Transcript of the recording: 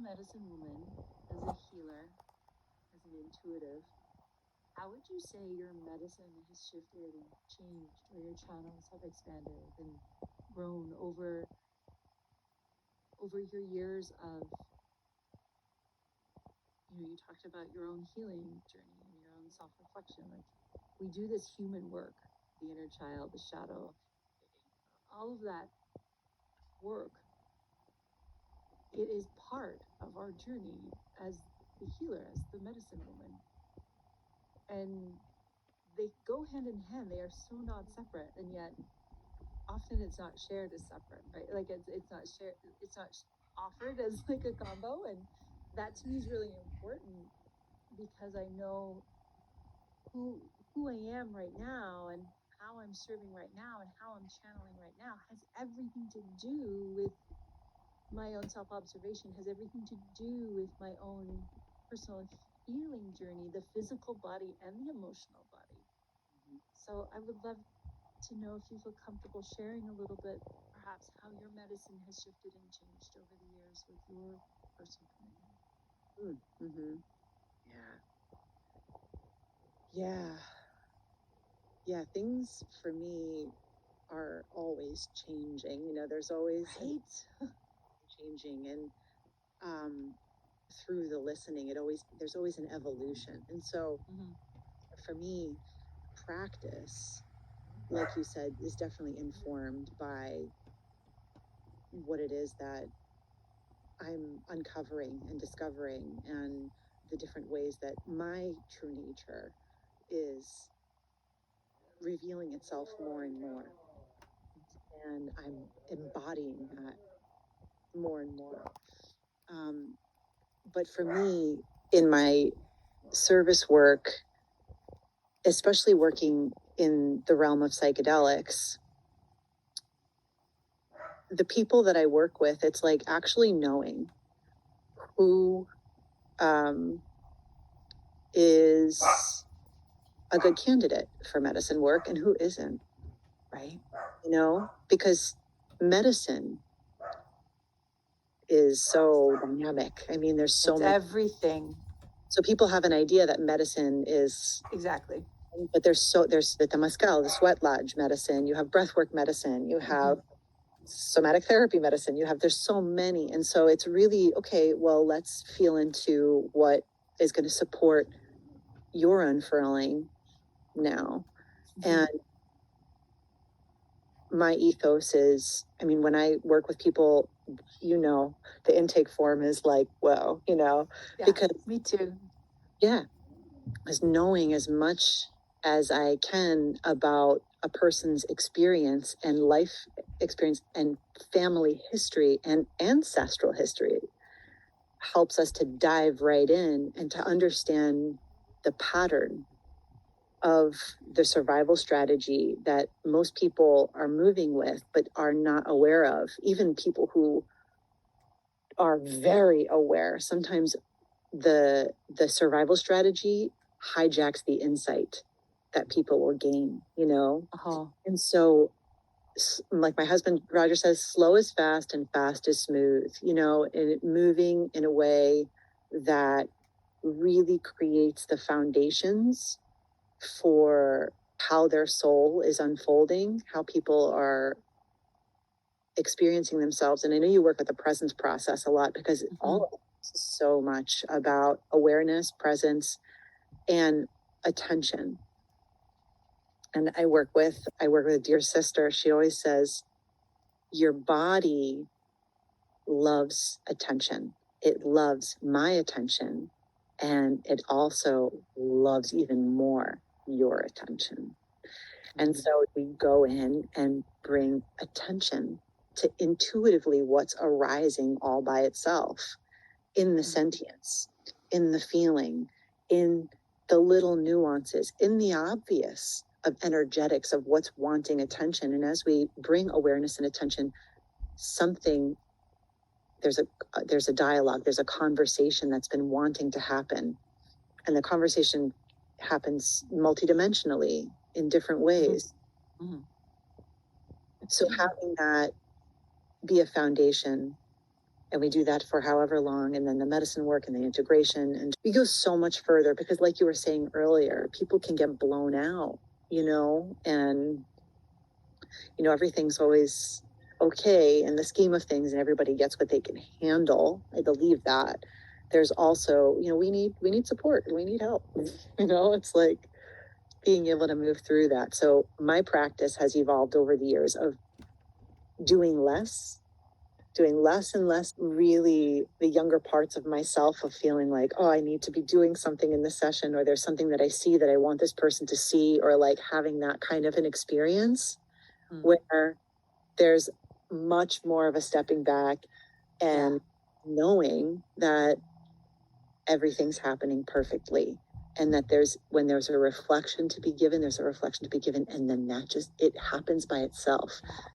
medicine woman, as a healer, as an intuitive, how would you say your medicine has shifted and changed, or your channels have expanded and grown over your years of, you talked about your own healing journey and your own self-reflection. Like, we do this human work, the inner child, the shadow, all of that work. It is part of our journey as the healer, as the medicine woman. And they go hand in hand. They are so not separate, and yet often it's not shared as separate, right? Like it's not shared, it's not offered as like a combo. And that to me is really important, because I know who I am right now, and how I'm serving right now, and how I'm channeling right now has everything to do with my own self-observation, has everything to do with my own personal healing journey, the physical body and the emotional body. So I would love to know if you feel comfortable sharing a little bit, perhaps, how your medicine has shifted and changed over the years with your personal commitment. Mm-hmm. Yeah, things for me are always changing. There's always changing, and through the listening, there's always an evolution. And so for me, practice, like you said, is definitely informed by what it is that I'm uncovering and discovering, and the different ways that my true nature is revealing itself more and more. And I'm embodying that more and more. But for me, in my service work, especially working in the realm of psychedelics, the people that I work with, it's like actually knowing who is a good candidate for medicine work and who isn't, right? Because medicine is so dynamic. I mean, there's so much. Everything. So people have an idea that medicine is... Exactly. But there's the Temazcal, the sweat lodge medicine, you have breathwork medicine, you have somatic therapy medicine, there's so many. And so it's really, okay, well, let's feel into what is going to support your unfurling now. And my ethos is, when I work with people, the intake form is like, whoa, because me too. Yeah. Is knowing as much as I can about a person's experience and life experience and family history and ancestral history helps us to dive right in and to understand the pattern of the survival strategy that most people are moving with but are not aware of. Even people who are very aware, sometimes the survival strategy hijacks the insight that people will gain, And so, like my husband Roger says, slow is fast and fast is smooth, and moving in a way that really creates the foundations for how their soul is unfolding, how people are experiencing themselves. And I know you work with the presence process a lot, because all of it is so much about awareness, presence, and attention. And I work with a dear sister. She always says, your body loves attention. It loves my attention, and it also loves even more your attention. And so we go in and bring attention to intuitively what's arising all by itself, in the sentience, in the feeling, in the little nuances, in the obvious of energetics of what's wanting attention. And as we bring awareness and attention, there's a dialogue, there's a conversation that's been wanting to happen. And the conversation happens multidimensionally in different ways. So having that be a foundation and we do that for however long, and then the medicine work and the integration, and we go so much further because, like you were saying earlier, people can get blown out, and everything's always okay in the scheme of things, and everybody gets what they can handle. I believe that. There's also, we need support, we need help. It's like being able to move through that. So my practice has evolved over the years of doing less and less, really the younger parts of myself, of feeling like, oh, I need to be doing something in this session, or there's something that I see that I want this person to see, or like having that kind of an experience where there's much more of a stepping back and knowing that everything's happening perfectly, and that when there's a reflection to be given, there's a reflection to be given, and then it happens by itself.